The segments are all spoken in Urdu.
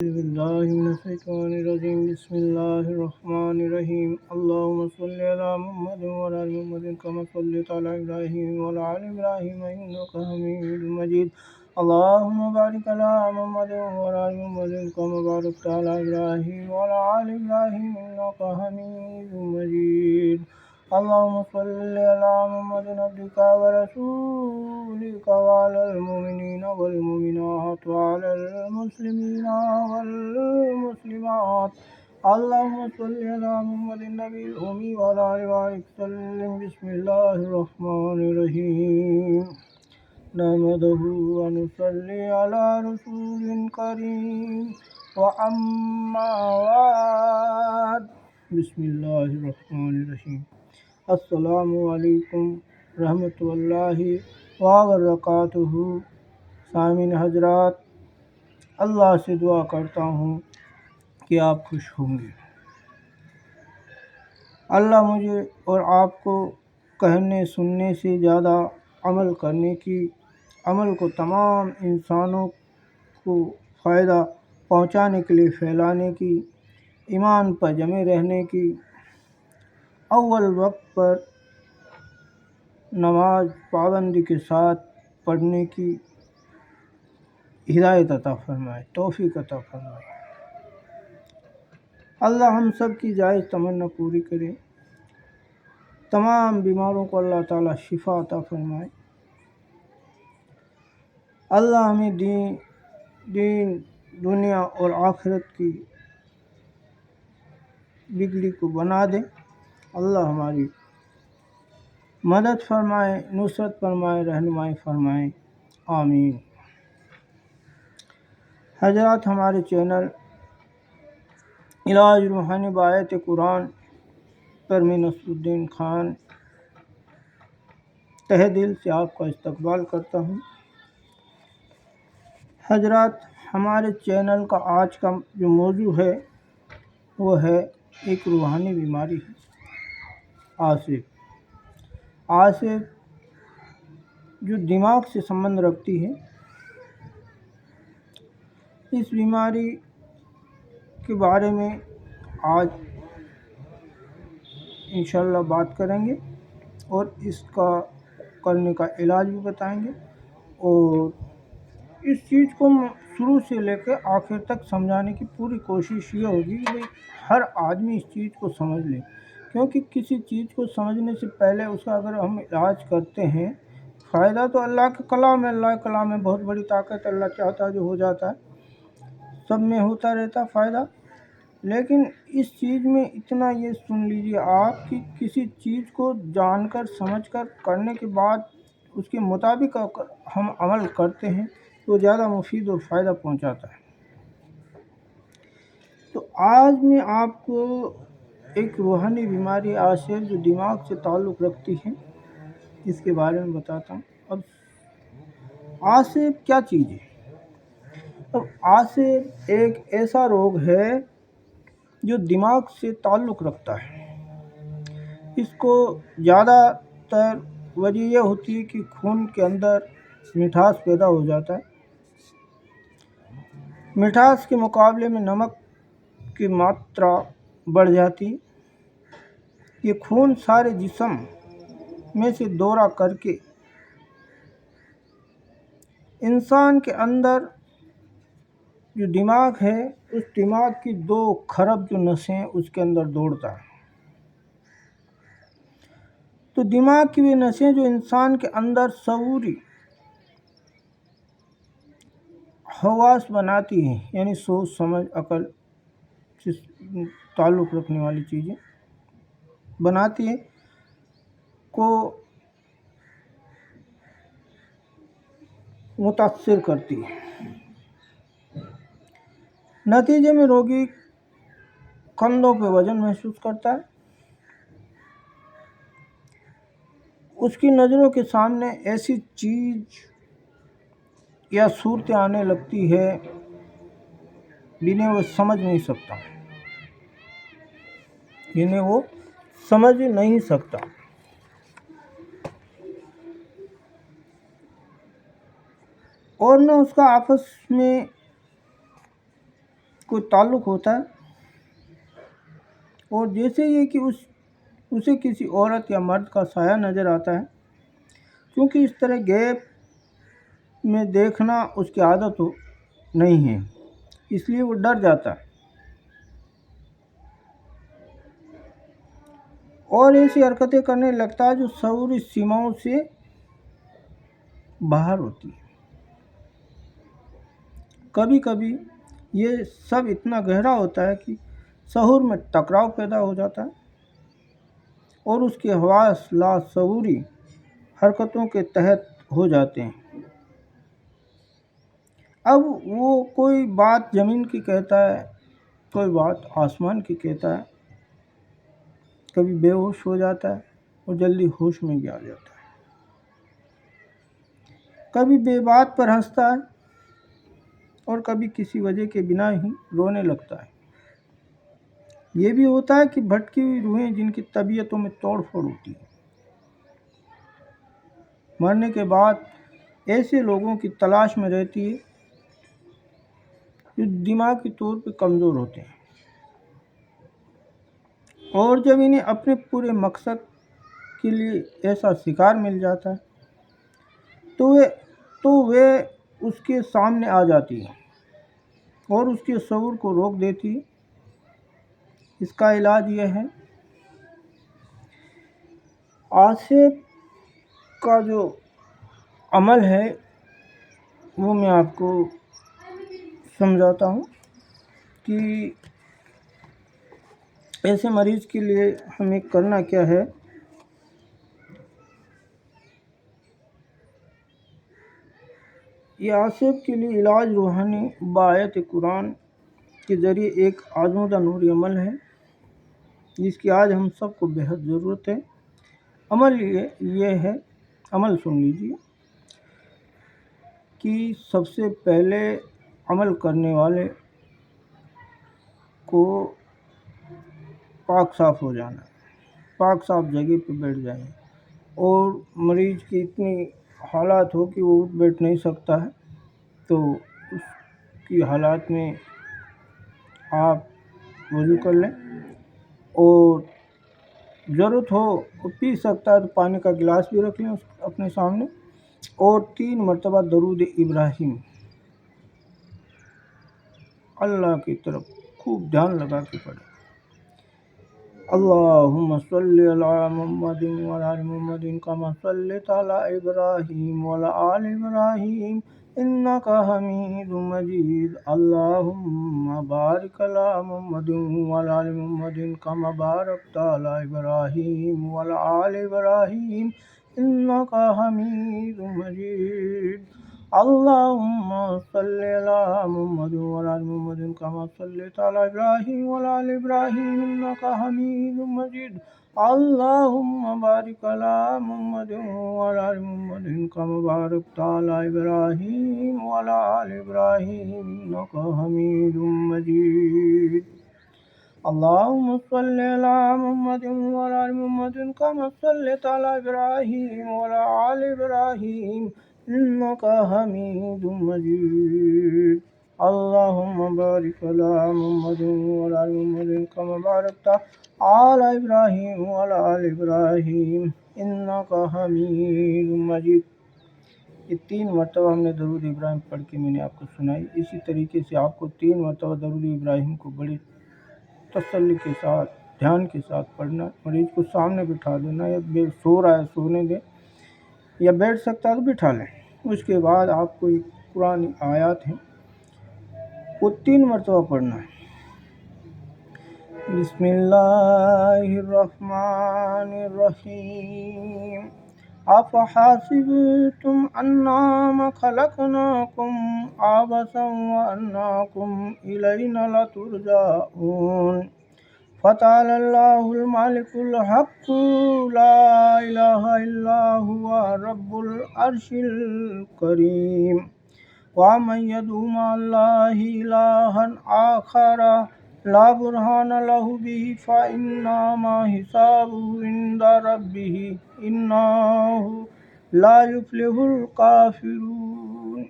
أعوذ بالله من الشيطان الرجيم بسم الله الرحمن الرحيم اللهم صل على محمد وعلى آل محمد كما صليت على إبراهيم وعلى آل إبراهيم إنك حميد مجيد اللهم بارك على محمد وعلى آل محمد كما باركت على إبراهيم وعلى آل إبراهيم إنك حميد مجيد اللهم صل على محمد عبدك ورسولك وعلى المؤمنين والمؤمنات وعلى المسلمين والمسلمات اللهم صل على محمد النبي الأمي وعلى آله وسلم بسم الله الرحمن الرحيم نحمده ونصلي على رسول كريم وأما بعد بسم الله الرحمن الرحيم السلام علیکم رحمۃ اللہ وبرکاتہ۔ سامعین حضرات، اللہ سے دعا کرتا ہوں کہ آپ خوش ہوں گے۔ اللہ مجھے اور آپ کو کہنے سننے سے زیادہ عمل کرنے کی، عمل کو تمام انسانوں کو فائدہ پہنچانے کے لیے پھیلانے کی، ایمان پر جمے رہنے کی، اول وقت پر نماز پابندی کے ساتھ پڑھنے کی ہدایت عطا فرمائے، توفیق عطا فرمائے۔ اللہ ہم سب کی جائز تمنا پوری کرے، تمام بیماروں کو اللہ تعالیٰ شفا عطا فرمائے۔ اللہ ہمیں دین دنیا اور آخرت کی بگڑی کو بنا دے۔ اللہ ہماری مدد فرمائے، نصرت فرمائے، رہنمائی فرمائے، آمین۔ حضرات، ہمارے چینل علاج روحانی بآیت قرآن پر میں نصر الدین خان تہہ دل سے آپ کا استقبال کرتا ہوں۔ حضرات، ہمارے چینل کا آج کا جو موضوع ہے وہ ہے ایک روحانی بیماری ہے، آصف۔ آصف جو دماغ سے سمبند رکھتی ہے، اس بیماری کے بارے میں آج انشاءاللہ بات کریں گے اور اس کا کرنے کا علاج بھی بتائیں گے، اور اس چیز کو شروع سے لے کے آخر تک سمجھانے کی پوری کوشش یہ ہوگی کہ ہر آدمی اس چیز کو سمجھ لے، کیونکہ کسی چیز کو سمجھنے سے پہلے اس کا اگر ہم علاج کرتے ہیں، فائدہ تو اللہ کے کلام ہے، اللہ کے کلام میں بہت بڑی طاقت ہے، اللہ چاہتا ہے جو ہو جاتا ہے، سب میں ہوتا رہتا فائدہ۔ لیکن اس چیز میں اتنا یہ سن لیجیے آپ کہ کسی چیز کو جان کر سمجھ کر کرنے کے بعد اس کے مطابق ہم عمل کرتے ہیں تو زیادہ مفید اور فائدہ پہنچاتا ہے۔ تو آج میں آپ کو ایک روحانی بیماری آصف جو دماغ سے تعلق رکھتی ہے اس کے بارے میں بتاتا ہوں۔ اب آصف کیا چیز ہے؟ اب آصف ایک ایسا روگ ہے جو دماغ سے تعلق رکھتا ہے۔ اس کو زیادہ تر وجہ یہ ہوتی ہے کہ خون کے اندر مٹھاس پیدا ہو جاتا ہے، مٹھاس کے مقابلے میں نمک کی ماترا بڑھ جاتی ہے۔ یہ خون سارے جسم میں سے دورہ کر کے انسان کے اندر جو دماغ ہے، اس دماغ کی 2 کھرب جو نسیں اس کے اندر دوڑتا ہے۔ تو دماغ کی وہ نسیں جو انسان کے اندر شعوری حواس بناتی ہیں، یعنی سوچ سمجھ عقل سے تعلق رکھنے والی چیزیں بناتی ہیں، کو متاثر کرتی ہے۔ نتیجے میں روگی کندھوں پہ وزن محسوس کرتا ہے، اس کی نظروں کے سامنے ایسی چیز یا صورتیں آنے لگتی ہے جنہیں وہ سمجھ نہیں سکتا، اور نہ اس کا آپس میں کوئی تعلق ہوتا ہے، اور جیسے یہ کہ اسے کسی عورت یا مرد کا سایہ نظر آتا ہے، کیونکہ اس طرح غیب میں دیکھنا اس کی عادت نہیں ہے، اس لیے وہ ڈر جاتا ہے اور ایسی حرکتیں کرنے لگتا ہے جو شعوری سیماؤں سے باہر ہوتی ہے۔ کبھی کبھی یہ سب اتنا گہرا ہوتا ہے کہ شعور میں ٹکراؤ پیدا ہو جاتا ہے اور اس کے حواس لاشعوری حرکتوں کے تحت ہو جاتے ہیں۔ اب وہ کوئی بات زمین کی کہتا ہے، کوئی بات آسمان کی کہتا ہے، کبھی بے ہوش ہو جاتا ہے اور جلدی ہوش میں بھی آ جاتا ہے، کبھی بے بات پر ہنستا ہے اور کبھی کسی وجہ کے بنا ہی رونے لگتا ہے۔ یہ بھی ہوتا ہے کہ بھٹکی ہوئی روحیں جن کی طبیعتوں میں توڑ پھوڑ ہوتی ہے، مرنے کے بعد ایسے لوگوں کی تلاش میں رہتی ہے جو دماغی طور پر کمزور ہوتے ہیں، اور جب انہیں اپنے پورے مقصد کے لیے ایسا شکار مل جاتا ہے تو وہ اس کے سامنے آ جاتی ہے اور اس کے شعور کو روک دیتی ہے۔ اس کا علاج یہ ہے، آصف کا جو عمل ہے وہ میں آپ کو سمجھاتا ہوں کہ ایسے مریض کے لیے ہمیں کرنا کیا ہے۔ یہ آصف کے لیے علاج روحانی بآیت قرآن کے ذریعے ایک آزمودہ نوری عمل ہے جس کی آج ہم سب کو بہت ضرورت ہے۔ عمل یہ ہے، عمل سن لیجیے کہ سب سے پہلے عمل کرنے والے کو پاک صاف ہو جانا ہے، پاک صاف جگہ پہ بیٹھ جائیں، اور مریض کی اتنی حالات ہو کہ وہ اٹھ بیٹھ نہیں سکتا ہے تو اس کی حالات میں آپ وضو کر لیں، اور ضرورت ہو تو پی سکتا ہے تو پانی کا گلاس بھی رکھ لیں اپنے سامنے، اور 3 مرتبہ درود ابراہیم اللہ کی طرف خوب دھیان لگا کے پڑھیں۔ اللہم صلی علی محمد وعلی آل محمد کما صلیت علی ابراہیم وعلی آل ابراہیم انک حمید مجید۔ اللہم بارک علی محمد وعلی آل محمد کما بارکت علی ابراہیم وعلی آل ابراہیم انک حمید مجید۔ اللہم صلی علی محمد وعلی آل محمد کما صلیت علی ابراہیم وعلی آل ابراہیم انک حمید مجید۔ اللہم بارک علی محمد وعلی آل محمد کما بارکت علی ابراہیم وعلی آل ابراہیم انک حمید مجید۔ اللہم صلی علی محمد وعلی آل محمد کما صلیت علی ابراہیم وعلی آل ابراہیم انک حمید مجید۔ اللہم بارک علی محمد وعلی آل محمد کما بارکت علی ابراہیم وعلی آل ابراہیم انک حمید مجید۔ یہ 3 مرتبہ ہم نے درود ابراہیم پڑھ کے میں نے آپ کو سنائی۔ اسی طریقے سے آپ کو 3 مرتبہ درود ابراہیم کو بڑی تسلی کے ساتھ، دھیان کے ساتھ پڑھنا۔ مریض کو سامنے بٹھا دینا، یا سو رہا ہے سونے دے، یا بیٹھ سکتا ہے تو بٹھا لیں۔ اس کے بعد آپ کو ایک قرآن آیات ہیں وہ 3 مرتبہ پڑھنا ہے۔ بسم اللہ الرحمن الرحیم۔ افحسبتم انما خلقناکم عبثا وانکم الینا لا ترجعون۔ فتعالی اللہ الملک الحق لا الہ الا هو رب العرش الکریم۔ ومن يدع مع الله إلها آخر لا برهان له به فإنما حسابه عند ربه إنه لا يفلح الكافرون۔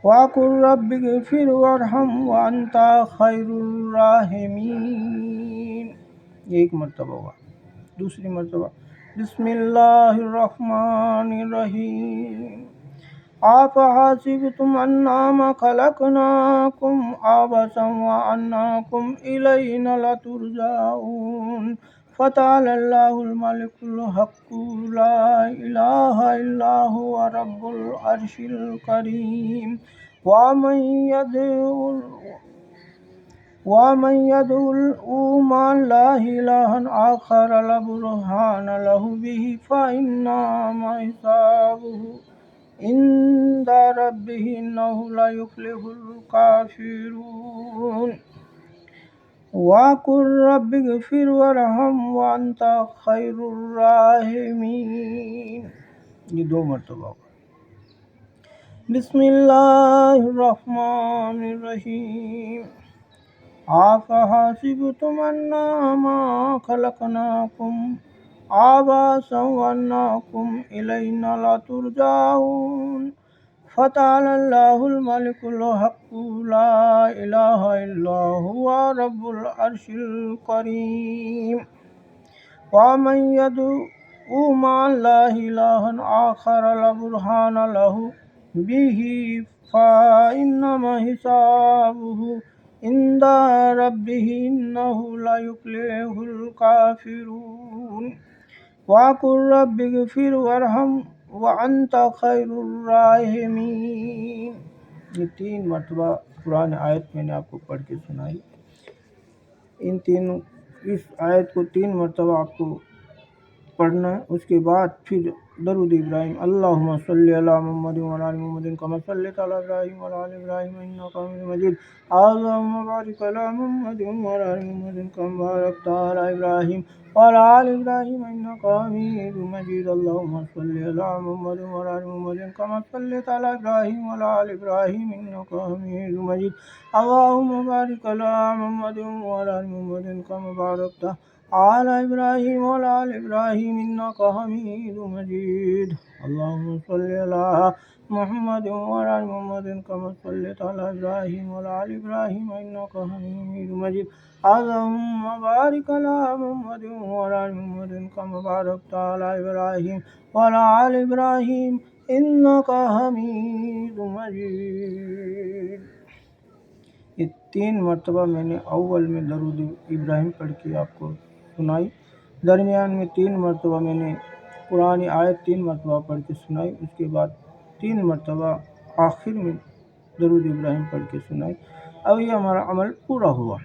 وَقُلْ رَبِّ اغْفِرْ وَارْحَمْ وَأَنْتَ خَيْرُ الرَّاحِمِينَ، ایک مرتبہ ہوگا۔ دوسری مرتبہ بسم اللہ الرحمن الرحیم، أَفَحَسِبْتُمْ أَنَّمَا خَلَقْنَاكُمْ عَبَثًا وَأَنَّكُمْ إِلَيْنَا لَا تُرْجَعُونَ فَتَعَالَى اللَّهُ الْمَلِكُ الْحَقُّ لَا إِلَٰهَ إِلَّا هُوَ رَبُّ الْعَرْشِ الْكَرِيمِ وَمَن يَدْعُ مَعَ اللَّهِ إِلَٰهًا آخَرَ لَا بُرْهَانَ لَهُ بِهِ فَإِنَّمَا حِسَابُهُ عِندَ رَبِّهِ إِنَّهُ لَا يُفْلِحُ الْكَافِرُونَ وَقُلْ رَبِّ اغْفِرْ وَارْحَمْ وَأَنْتَ خَيْرُ الرَّاحِمِينَ، یہ 2 مرتبہ ہوگا۔ بسم اللہ الرحمن الرحیم، أَفَحَسِبْتُمْ أَنَّمَا خَلَقْنَاكُمْ عَبَثًا وَأَنَّكُمْ إِلَيْنَا لَا تُرْجَعُونَ فَتَعَالَى اللَّهُ الْمَلِكُ الْحَقُّ لَا إِلَٰهَ إِلَّا هُوَ رَبُّ الْعَرْشِ الْكَرِيمِ وَمَن يَدْعُ مَعَ اللَّهِ إِلَٰهًا آخَرَ لَا بُرْهَانَ لَهُ بِهِ فَإِنَّمَا حِسَابُهُ عِندَ رَبِّهِ إِنَّهُ لَا يُفْلِحُ الْكَافِرُونَ وَقُلْ رَبِّ اغْفِرْ وَارْحَمْ وَأَنْتَ خَيْرُ الرَّاحِمِينَ، یہ 3 مرتبہ قرآن آیت میں نے آپ کو پڑھ کے سنائی۔ اس آیت کو 3 مرتبہ آپ کو پڑھنا ہے، اس کے بعد پھر درود ابراہیم، اللہم صلی علی محمد وعلی آل محمد کما صلیت علی ابراہیم وعلی آل ابراہیم انک حمید مجید، اللہم بارک علی محمد وعلی آل محمد کما بارکت علی ابراہیم وعلی آل ابراہیم انک حمید مجید، اللہم صلی علی محمد وعلی آل محمد کما صلیت علی ابراہیم وعلی آل ابراہیم انک حمید مجید، اللہم بارک علی محمد وعلی آل محمد کما بارکت علی ابراہیم وعلی آل ابراہیم انک حمید مجید، اللہم صلی علی محمد وعلی آل محمد کما صلیت علی ابراہیم وعلی آل ابراہیم انک حمید مجید، اللہم بارک علی محمد وعلی آل محمد کما بارکت علی ابراہیم وعلی آل ابراہیم انک حمید مجید۔ یہ 3 مرتبہ میں نے اول میں درود ابراہیم پڑھ کے آپ کو سنائی، درمیان میں 3 مرتبہ میں نے قرآن آیت 3 مرتبہ پڑھ کے سنائی، اس کے بعد 3 مرتبہ آخر میں درود ابراہیم پڑھ کے سنائی۔ اب یہ ہمارا عمل پورا ہوا،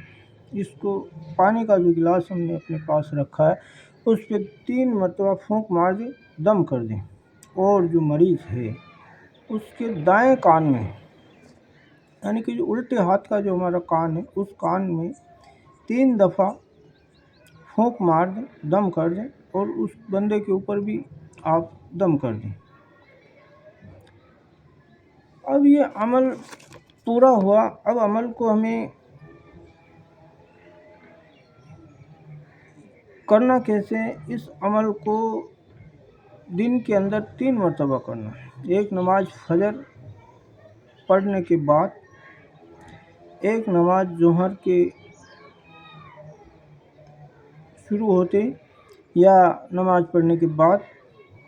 اس کو پانی کا جو گلاس ہم نے اپنے پاس رکھا ہے اس پہ 3 مرتبہ پھونک مار دیں، دم کر دیں، اور جو مریض ہے اس کے دائیں کان میں، یعنی کہ جو الٹے ہاتھ کا جو ہمارا کان ہے اس کان میں 3 دفعہ پھونک مار دیں، دم کر دیں، اور اس بندے کے اوپر بھی آپ دم کر دیں۔ اب یہ عمل پورا ہوا، اب عمل کو ہمیں کرنا کیسے ہے؟ اس عمل کو دن کے اندر 3 مرتبہ کرنا ہے، ایک نماز فجر پڑھنے کے بعد، ایک نماز ظہر کے شروع ہوتے یا نماز پڑھنے کے بعد،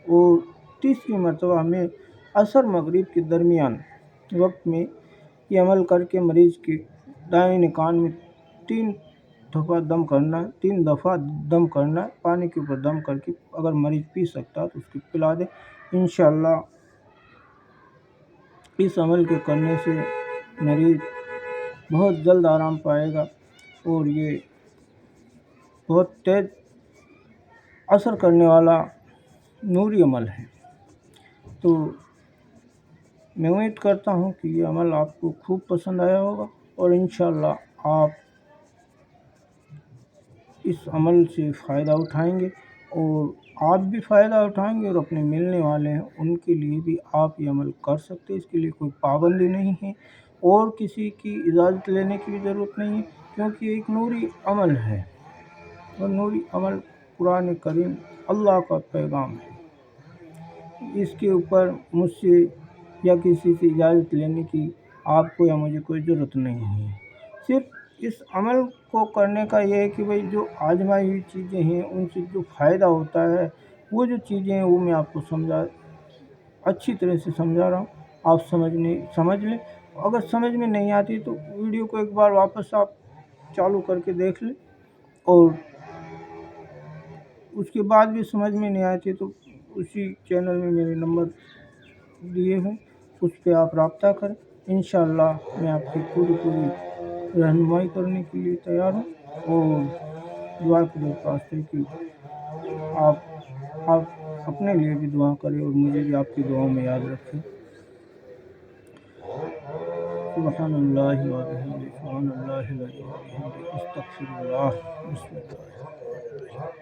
اور تیسری مرتبہ ہمیں عصر مغرب کے درمیان وقت میں یہ عمل کر کے مریض کے دائیں کان میں 3 دفعہ دم کرنا ہے، 3 دفعہ دم کرنا ہے، پانی کے اوپر دم کر کے اگر مریض پی سکتا ہے تو اس کو پلا دے۔ انشاءاللہ اس عمل کے کرنے سے مریض بہت جلد آرام پائے گا، اور یہ بہت تیز اثر کرنے والا نوری عمل ہے۔ تو میں امید کرتا ہوں کہ یہ عمل آپ کو خوب پسند آیا ہوگا، اور انشاءاللہ آپ اس عمل سے فائدہ اٹھائیں گے، اور آپ بھی فائدہ اٹھائیں گے، اور اپنے ملنے والے ہیں ان کے لیے بھی آپ یہ عمل کر سکتے ہیں۔ اس کے لیے کوئی پابندی نہیں ہے، اور کسی کی اجازت لینے کی بھی ضرورت نہیں ہے، کیونکہ یہ ایک نوری عمل ہے، اور نوری عمل قرآن کریم اللہ کا پیغام ہے۔ اس کے اوپر مجھ سے یا کسی سے اجازت لینے کی آپ کو یا مجھے کوئی ضرورت نہیں ہے۔ صرف اس عمل کو کرنے کا یہ ہے کہ بھئی جو آزمائی ہوئی چیزیں ہیں ان سے جو فائدہ ہوتا ہے، وہ جو چیزیں ہیں وہ میں آپ کو اچھی طرح سے سمجھا رہا ہوں، آپ سمجھ لیں۔ اگر سمجھ میں نہیں آتی تو ویڈیو کو ایک بار واپس آپ چالو کر کے دیکھ لیں، اور اس کے بعد بھی سمجھ میں نہیں آتی تو اسی چینل میں میرے نمبر دیے ہیں، اس پہ آپ رابطہ کریں۔ انشاءاللہ میں آپ کی پوری رہنمائی کرنے کے لیے تیار ہوں، اور دعا کی درخواست ہے کہ آپ اپنے لیے بھی دعا کریں اور مجھے بھی آپ کی دعاؤں میں یاد رکھیں۔ سبحان اللہ و بحمدہ، سبحان اللہ العظیم و بحمدہ، استغفر اللہ، بسم اللہ۔